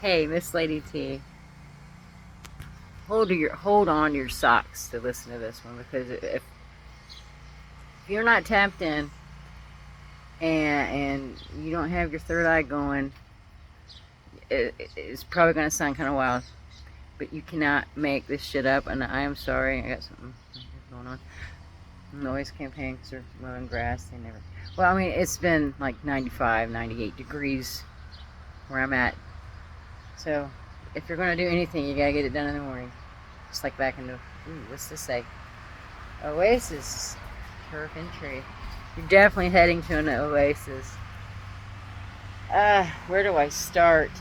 Hey, Miss Lady T, hold on to your socks to listen to this one because if you're not tapped in and you don't have your third eye going, it's probably gonna sound kind of wild, but you cannot make this shit up. And I am sorry, I got something going on. Noise campaign because they're mowing grass. They never. Well, I mean, it's been like 95, 98 degrees where I'm at. So if you're gonna do anything, you gotta get it done in the morning. Just like back in the, what's this say? Oasis, turf and tree. You're definitely heading to an oasis. Where do I start?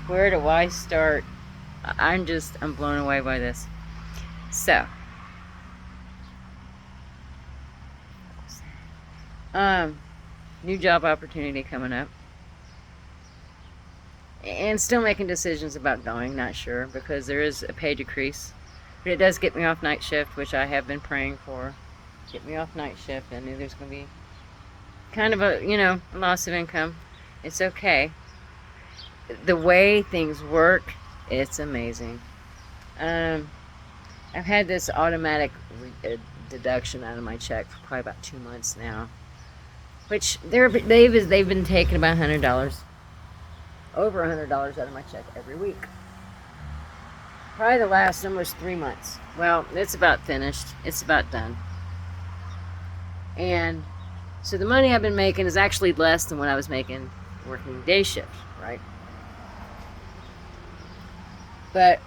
Where do I start? I'm blown away by this. So, new job opportunity coming up. And still making decisions about going, not sure, because there is a pay decrease. But it does get me off night shift, which I have been praying for. Get me off night shift. I knew there's going to be kind of a loss of income. It's okay. The way things work, it's amazing. I've had this automatic deduction out of my check for probably about 2 months now. Which they've been taking about $100. Over $100 out of my check every week. Probably the last almost 3 months. Well, it's about finished. It's about done. And so the money I've been making is actually less than what I was making working day shift, right? But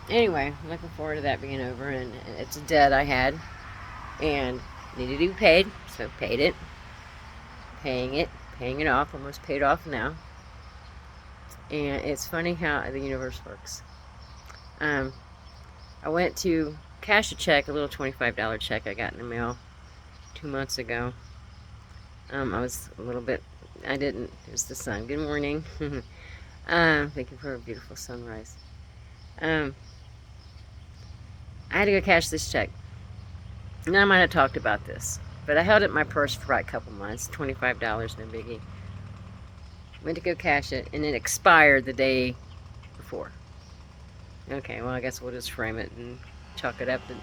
anyway, I'm looking forward to that being over, and it's a debt I had and needed to be paid, so paid it. Paying it off, almost paid off now. And it's funny how the universe works. I went to cash a check, a little $25 check I got in the mail 2 months ago. I was a little bit, it was the sun. Good morning. Thank you for a beautiful sunrise. I had to go cash this check. And I might have talked about this, but I held it in my purse for like a couple months, $25, no biggie. Went to go cash it, and it expired the day before. Okay, well, I guess we'll just frame it and chalk it up to,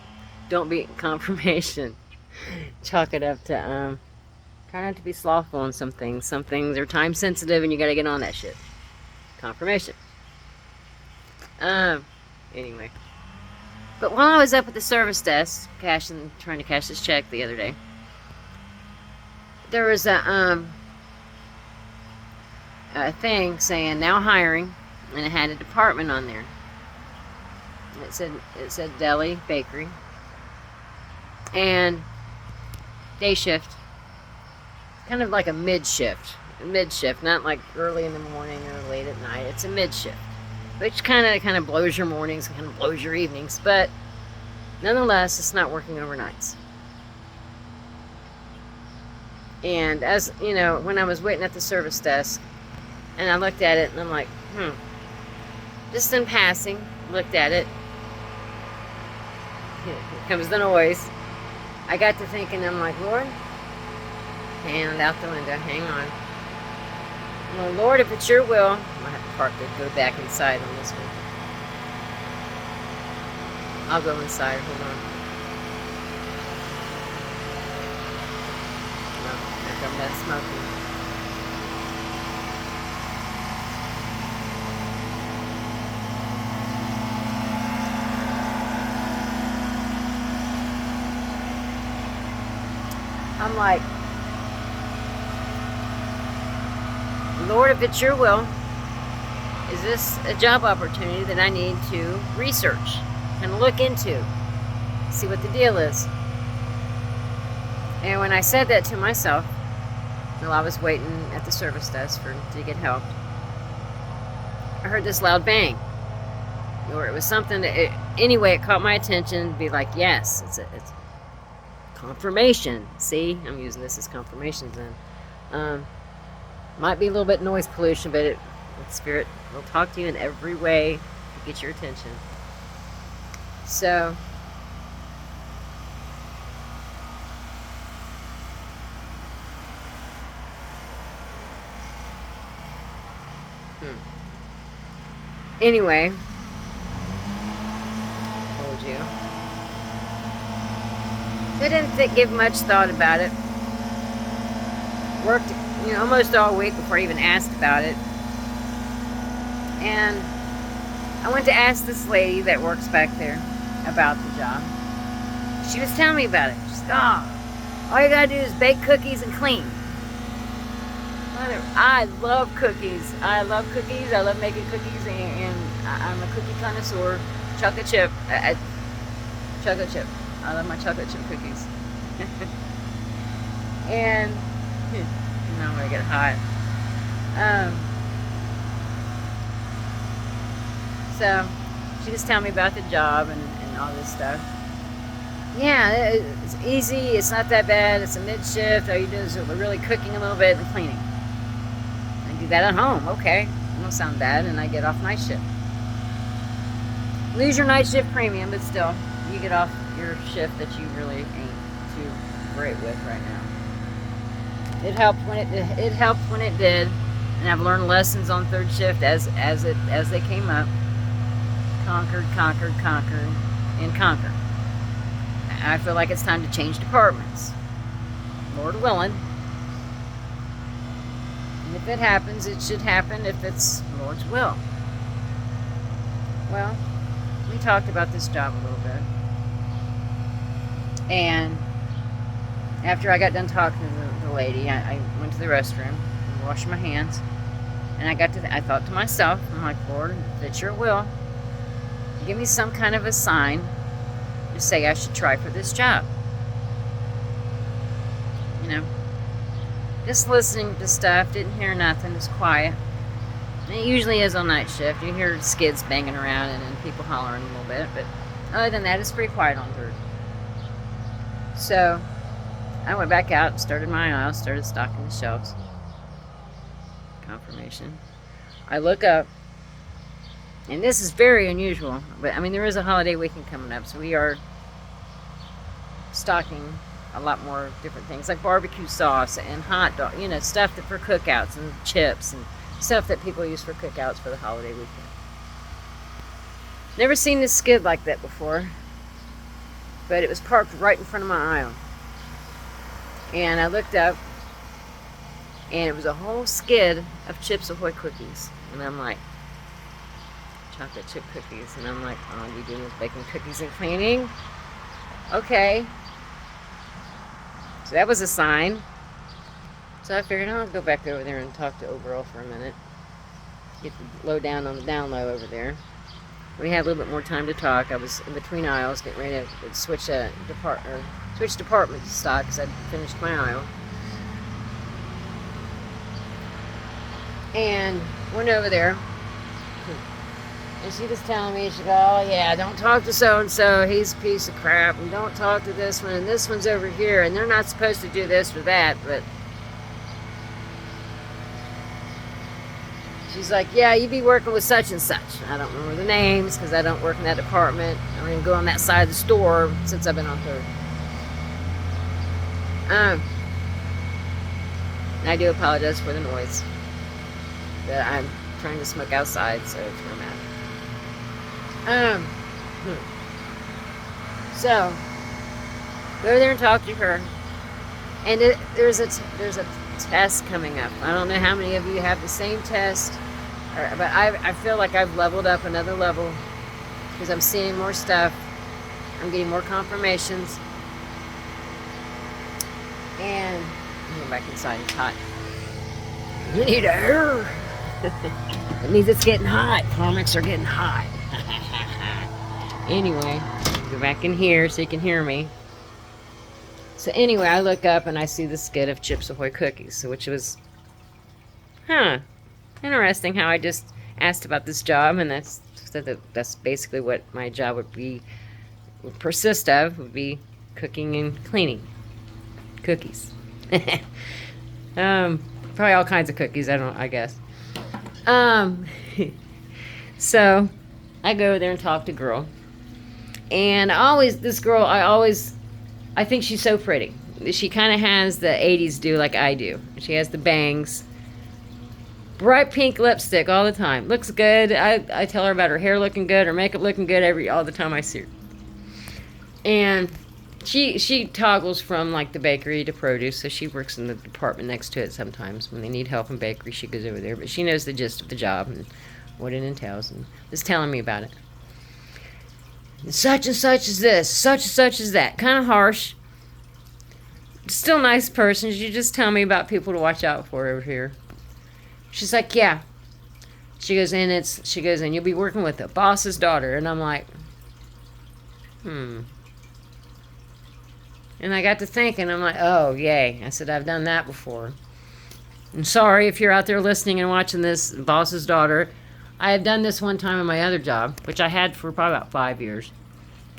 don't be confirmation. Chalk it up to, try not to be slothful on some things. Some things are time sensitive, and you gotta get on that shit. Confirmation. Anyway. But while I was up at the service desk, trying to cash this check the other day, there was a thing saying now hiring, and it had a department on there. And it said deli, bakery, and day shift. Kind of like a mid shift, not like early in the morning or late at night. It's a mid shift, which kind of blows your mornings, kind of blows your evenings, but nonetheless, it's not working overnights. And as you know, when I was waiting at the service desk, and I looked at it, and I'm like, just in passing, looked at it. Here comes the noise. I got to thinking, I'm like, Lord, hand out the window, hang on. Well, Lord, if it's your will, I'm going to have to park to go back inside on this one. I'll go inside, hold on. No, here comes that smoking. I'm like, Lord, if it's your will, is this a job opportunity that I need to research and look into, see what the deal is? And when I said that to myself, while I was waiting at the service desk to get help, I heard this loud bang. Or it was something that, anyway, it caught my attention to be like, yes, it's confirmation. See, I'm using this as confirmation then. Might be a little bit noise pollution, but Spirit will talk to you in every way to get your attention. So, Anyway, told you. So I didn't give much thought about it. Worked, almost all week before I even asked about it. And I went to ask this lady that works back there about the job. She was telling me about it. She said, "Oh, all you gotta do is bake cookies and clean." I love cookies. I love cookies. I love making cookies, and I'm a cookie connoisseur. Chocolate chip. Chocolate chip. I love my chocolate chip cookies. And now I'm gonna get hot. So she was telling me about the job and all this stuff. Yeah, it's easy. It's not that bad. It's a mid shift. All you do is really cooking a little bit and cleaning. I do that at home. Okay, it don't sound bad. And I get off night shift. Lose your night shift premium, but still, you get off your shift that you really ain't too great with right now. It helped when it did, and I've learned lessons on third shift as they came up. Conquered, and conquer. I feel like it's time to change departments. Lord willing. And if it happens, it should happen if it's Lord's will. Well, we talked about this job a little bit. And after I got done talking to the lady, I went to the restroom and washed my hands. And I thought to myself, I'm like, Lord, if it's your will, give me some kind of a sign to say I should try for this job. Just listening to stuff, didn't hear nothing, it's quiet. And it usually is on night shift. You hear skids banging around and people hollering a little bit, but other than that, it's pretty quiet on third. So I went back out and started my aisle, started stocking the shelves. Confirmation. I look up, and this is very unusual, but there is a holiday weekend coming up, so we are stocking a lot more different things like barbecue sauce and hot dog, stuff for cookouts and chips and stuff that people use for cookouts for the holiday weekend. Never seen this skid like that before, but it was parked right in front of my aisle. And I looked up, and it was a whole skid of Chips Ahoy cookies. And I'm like, chocolate chip cookies. And I'm like, oh, you doing baking cookies and cleaning? Okay. So that was a sign. So I figured I'll go back over there and talk to Overall for a minute. Get the low down on the down low over there. We had a little bit more time to talk. I was in between aisles, getting ready to switch department to stock because I'd finished my aisle. And went over there. And she was telling me, she go, oh yeah, don't talk to so-and-so, he's a piece of crap, and don't talk to this one, and this one's over here, and they're not supposed to do this or that, but she's like, yeah, you be working with such and such. I don't remember the names, because I don't work in that department. I don't even go on that side of the store since I've been on third. I do apologize for the noise. But I'm trying to smoke outside, so it's where I'm at. So go there and talk to her. And there's a test coming up. I don't know how many of you have the same test, but I feel like I've leveled up another level because I'm seeing more stuff. I'm getting more confirmations. And I'm going back inside. It's hot. You need air. It means it's getting hot. Comics are getting hot. Anyway, go back in here so you can hear me. So anyway, I look up and I see the skid of Chips Ahoy cookies, which was, interesting how I just asked about this job, and that's basically what my job would persist of, would be cooking and cleaning cookies. Probably all kinds of cookies, I guess. So I go there and talk to girl. And I think she's so pretty. She kind of has the 80s do like I do. She has the bangs. bright pink lipstick all the time. Looks good. I tell her about her hair looking good, her makeup looking good all the time I see her. And she toggles from like the bakery to produce, so she works in the department next to it sometimes. When they need help in bakery, she goes over there. But she knows the gist of the job and what it entails, and was telling me about it. And such is this, such and such is that. Kind of harsh. Still a nice person. She just tell me about people to watch out for over here. She's like, yeah. She goes, and you'll be working with the boss's daughter. And I'm like, And I got to thinking, I'm like, oh, yay. I said, I've done that before. I'm sorry if you're out there listening and watching this, boss's daughter. I had done this one time in my other job, which I had for probably about 5 years,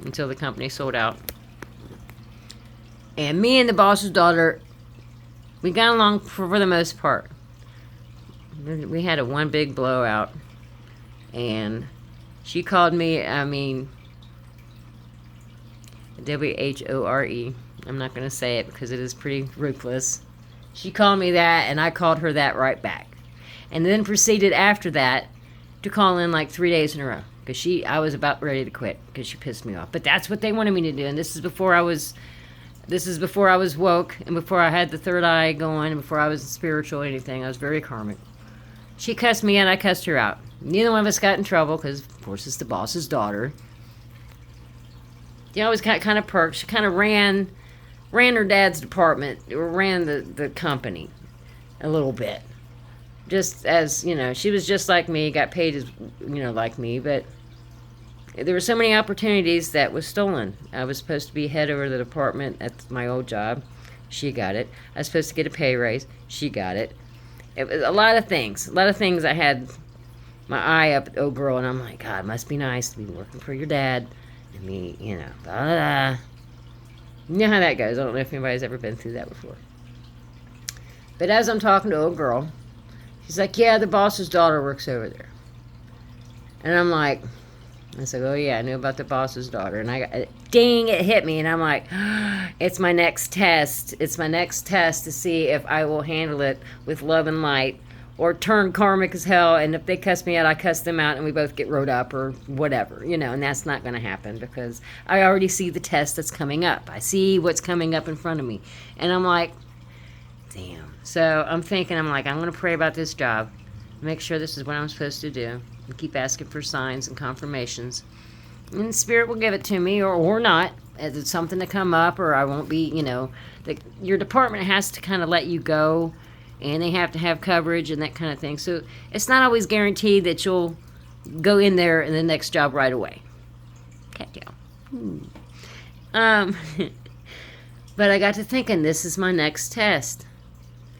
until the company sold out. And me and the boss's daughter, we got along for the most part. We had a one big blowout. And she called me, WHORE. I'm not going to say it because it is pretty ruthless. She called me that, and I called her that right back. And then proceeded after that to call in like 3 days in a row. Because I was about ready to quit because she pissed me off. But that's what they wanted me to do. And this is before I was woke, and before I had the third eye going, and before I was spiritual or anything. I was very karmic. She cussed me out, I cussed her out. Neither one of us got in trouble because, of course, it's the boss's daughter. You always got kind of perks. She kind of ran her dad's department, or ran the company a little bit. Just as, she was just like me, got paid as, like me, but there were so many opportunities that was stolen. I was supposed to be head over the department at my old job. She got it. I was supposed to get a pay raise. She got it. It was a lot of things. I had my eye up at old girl, and I'm like, God, it must be nice to be working for your dad. And me, blah, blah, blah. You know how that goes. I don't know if anybody's ever been through that before. But as I'm talking to old girl, she's like, yeah, the boss's daughter works over there. And I'm like, I said, oh yeah, I knew about the boss's daughter. And ding, it hit me. And I'm like, it's my next test. It's my next test to see if I will handle it with love and light, or turn karmic as hell. And if they cuss me out, I cuss them out, and we both get rode up or whatever, and that's not going to happen because I already see the test that's coming up. I see what's coming up in front of me. And I'm like, damn. So I'm thinking, I'm going to pray about this job, make sure this is what I'm supposed to do, and keep asking for signs and confirmations. And the Spirit will give it to me, or not. As it's something to come up, or I won't be, your department has to kind of let you go, and they have to have coverage and that kind of thing. So it's not always guaranteed that you'll go in there in the next job right away. Cat tail. But I got to thinking, this is my next test.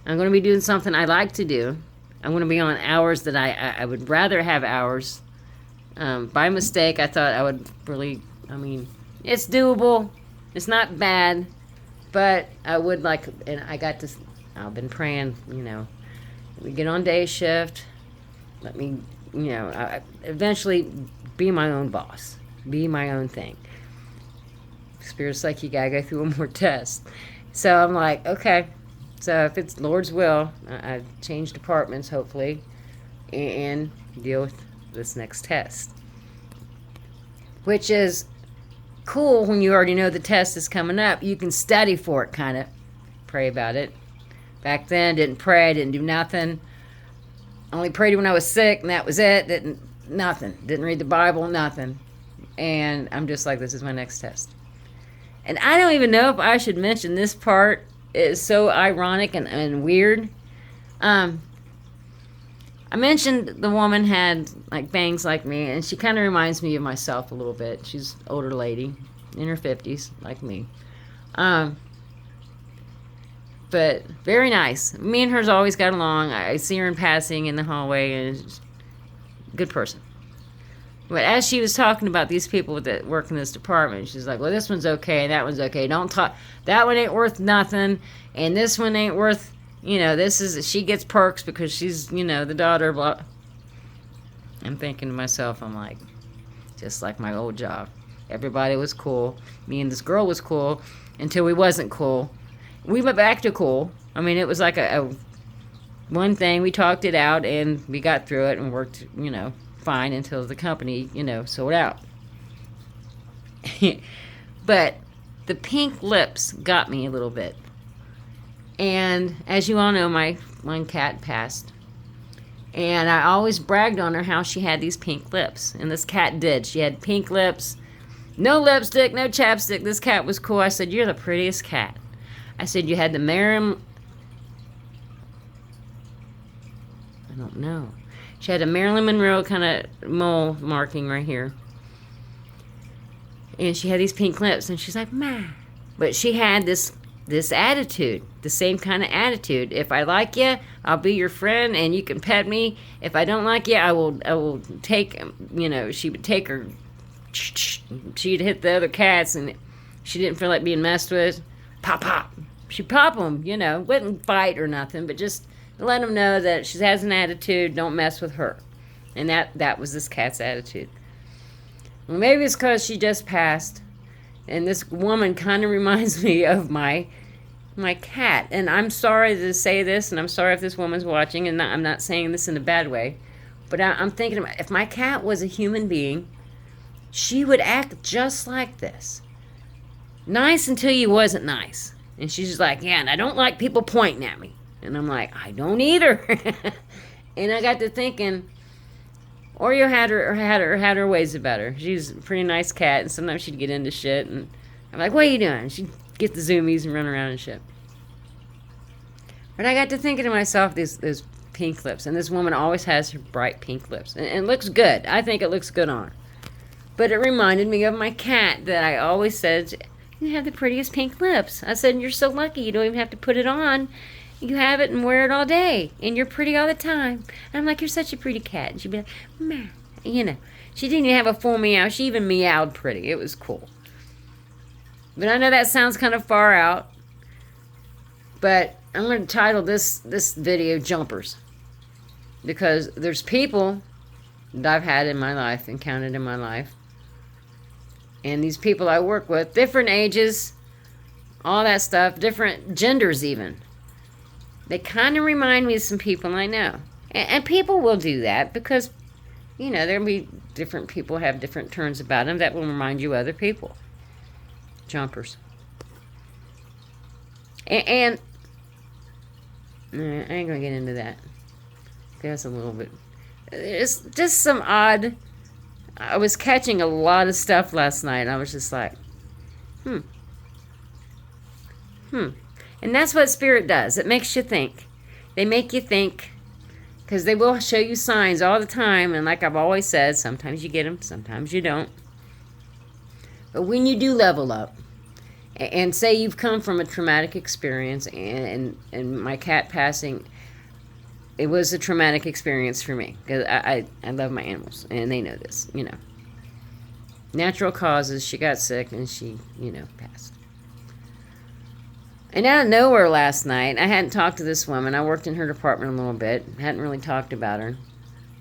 I'm going to be doing something I like to do. I'm going to be on hours that I would rather have hours. By mistake, I thought I would really, it's doable. It's not bad. But I would like, and I've been praying, let me get on day shift. Let me, eventually be my own boss. Be my own thing. Spirit's like, you gotta go through one more test. So I'm like, okay. So if it's Lord's will, I change departments, hopefully, and deal with this next test. Which is cool when you already know the test is coming up. You can study for it, kind of. Pray about it. Back then, didn't pray, didn't do nothing. Only prayed when I was sick, and that was it. Nothing. Didn't read the Bible, nothing. And I'm just like, this is my next test. And I don't even know if I should mention this part. It's so ironic and weird. I mentioned the woman had like bangs like me, and she kind of reminds me of myself a little bit. She's an older lady, in her 50s, like me. But very nice. Me and her's always got along. I see her in passing in the hallway, and she's a good person. But as she was talking about these people that work in this department, she's like, well, this one's okay, and that one's okay. Don't talk. That one ain't worth nothing, and this one ain't worth, she gets perks because she's, the daughter, blah. I'm thinking to myself, I'm like, just like my old job. Everybody was cool. Me and this girl was cool until we wasn't cool. We went back to cool. It was like one thing, we talked it out and we got through it and worked, fine until the company, sold out. But the pink lips got me a little bit. And as you all know, my one cat passed. And I always bragged on her how she had these pink lips. And this cat did. She had pink lips, no lipstick, no chapstick. This cat was cool. I said, you're the prettiest cat. I said, you had the Marilyn... I don't know. She had a Marilyn Monroe kind of mole marking right here. And she had these pink lips. And she's like, ma. But she had this attitude, the same kind of attitude. If I like you, I'll be your friend and you can pet me. If I don't like you, I will take, she would take her, she'd hit the other cats and she didn't feel like being messed with. Pop, pop. She'd pop them, wouldn't fight or nothing, but just let them know that she has an attitude, don't mess with her. And that was this cat's attitude. Well, maybe it's because she just passed. And this woman kind of reminds me of my cat. And I'm sorry to say this, and I'm sorry if this woman's watching, and I'm not saying this in a bad way, but I'm thinking, if my cat was a human being, she would act just like this. Nice until you wasn't nice. And she's just like, yeah, and I don't like people pointing at me. And I'm like, I don't either. And I got to thinking, Oreo had her ways about her. She's a pretty nice cat, and sometimes she'd get into shit, and I'm like, what are you doing? She'd get the zoomies and run around and shit. But I got to thinking to myself, those pink lips, and this woman always has her bright pink lips, and it looks good. I think it looks good on her. But it reminded me of my cat that I always said, you have the prettiest pink lips. I said, you're so lucky you don't even have to put it on. You have it and wear it all day, and you're pretty all the time. And I'm like, you're such a pretty cat. And she'd be like, meh. She didn't even have a full meow. She even meowed pretty. It was cool. But I know that sounds kind of far out. But I'm going to title this video Jumpers. Because there's people that I've had in my life, encountered in my life. And these people I work with, different ages, all that stuff, different genders even. They kind of remind me of some people I know. And people will do that because, there'll be different people have different turns about them that will remind you of other people. Jumpers. And I ain't going to get into that. That's a little bit. It's just some odd. I was catching a lot of stuff last night. I was just like, And that's what spirit does. It makes you think. They make you think. Because they will show you signs all the time. And like I've always said, sometimes you get them, sometimes you don't. But when you do level up, and say you've come from a traumatic experience, and my cat passing, it was a traumatic experience for me. Because I love my animals, and they know this, Natural causes, she got sick, and she, passed. And out of nowhere last night, I hadn't talked to this woman. I worked in her department a little bit. Hadn't really talked about her.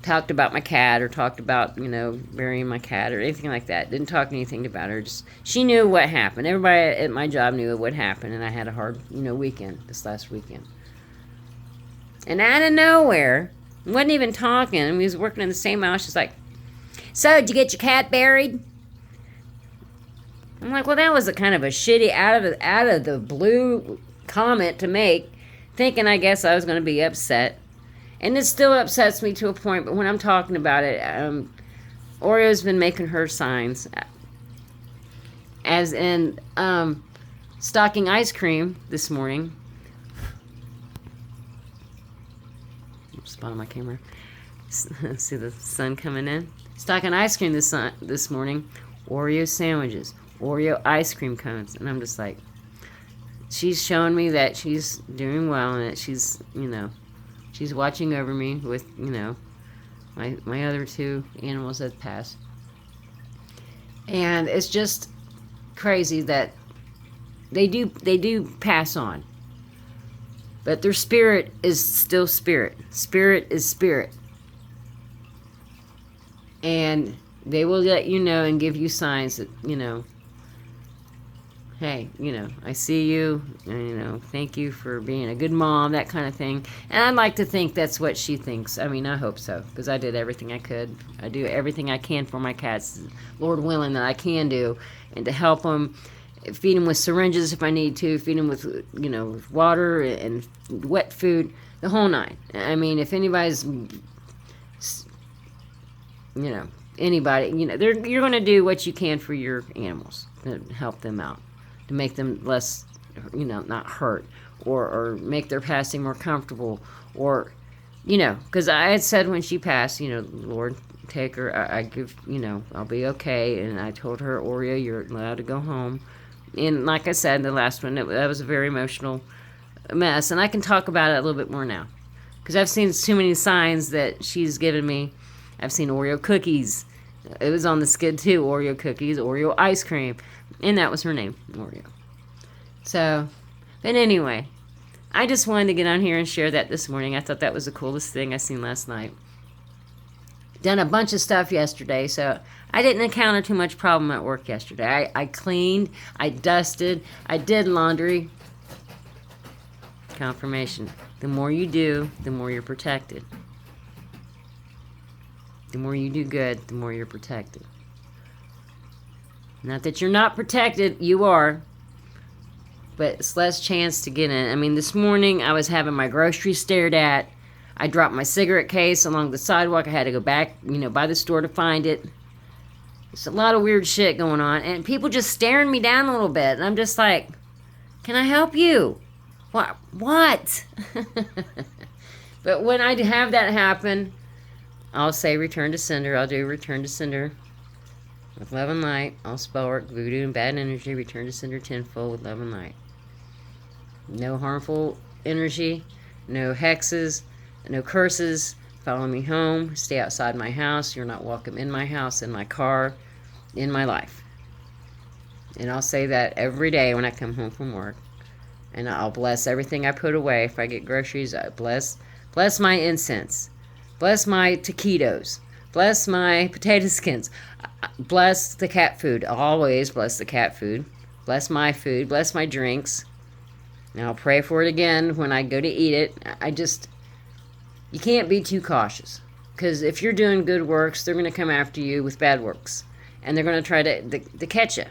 Talked about my cat or talked about, burying my cat or anything like that. Didn't talk anything about her. Just she knew what happened. Everybody at my job knew what happened, and I had a hard, weekend, this last weekend. And out of nowhere, wasn't even talking. We was working in the same house. She's like, so, did you get your cat buried? I'm like, well, that was a kind of a shitty out of the blue comment to make, thinking I guess I was going to be upset. And it still upsets me to a point, but when I'm talking about it, Oreo's been making her signs. As in stocking ice cream this morning. Spot on my camera. See the sun coming in? Stocking ice cream this morning. Oreo sandwiches. Oreo ice cream cones. And I'm just like, she's showing me that she's doing well and that she's, she's watching over me with, my other two animals that passed. And it's just crazy that they do pass on. But their spirit is still spirit. Spirit is spirit. And they will let you know and give you signs that, hey, I see you, and, thank you for being a good mom, that kind of thing. And I'd like to think that's what she thinks. I mean, I hope so, because I did everything I could. I do everything I can for my cats, Lord willing, that I can do, and to help them, feed them with syringes if I need to, feed them with, with water and wet food, the whole nine. I mean, if anybody's, anybody, you're going to do what you can for your animals to help them out, to make them less, not hurt, or make their passing more comfortable, or, because I had said when she passed, Lord, take her, I give, I'll be okay, and I told her, Oreo, you're allowed to go home. And like I said in the last one, that was a very emotional mess, and I can talk about it a little bit more now, because I've seen too many signs that she's given me. I've seen Oreo cookies. It was on the skid too, Oreo cookies, Oreo ice cream, and that was her name, Oreo. So, but anyway, I just wanted to get on here and share that this morning. I thought that was the coolest thing I seen last night. Done a bunch of stuff yesterday, so I didn't encounter too much problem at work yesterday. I cleaned, I dusted, I did laundry. Confirmation. The more you do, the more you're protected. The more you do good, the more you're protected. Not that you're not protected, you are. But it's less chance to get in. I mean, this morning I was having my groceries stared at. I dropped my cigarette case along the sidewalk. I had to go back, by the store to find it. There's a lot of weird shit going on. And people just staring me down a little bit. And I'm just like, can I help you? What? But when I have that happen, I'll say return to sender. I'll do return to sender with love and light. I'll spell work, voodoo, and bad energy. Return to sender tenfold with love and light. No harmful energy. No hexes. No curses. Follow me home. Stay outside my house. You're not welcome in my house, in my car, in my life. And I'll say that every day when I come home from work. And I'll bless everything I put away. If I get groceries, I bless my incense. Bless my taquitos. Bless my potato skins. Bless the cat food. Always bless the cat food. Bless my food. Bless my drinks. And I'll pray for it again when I go to eat it. You can't be too cautious. Because if you're doing good works, they're going to come after you with bad works. And they're going to try to catch you.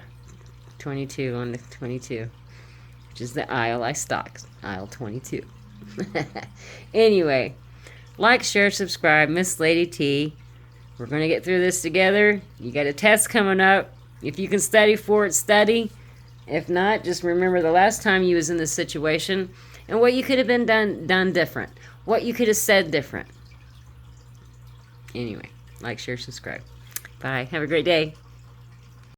22 on the 22. Which is the aisle I stocked. Aisle 22. Anyway. Like, share, subscribe. Miss Lady T. We're going to get through this together. You got a test coming up. If you can study for it, study. If not, just remember the last time you was in this situation and what you could have been done different. What you could have said different. Anyway, like, share, subscribe. Bye. Have a great day.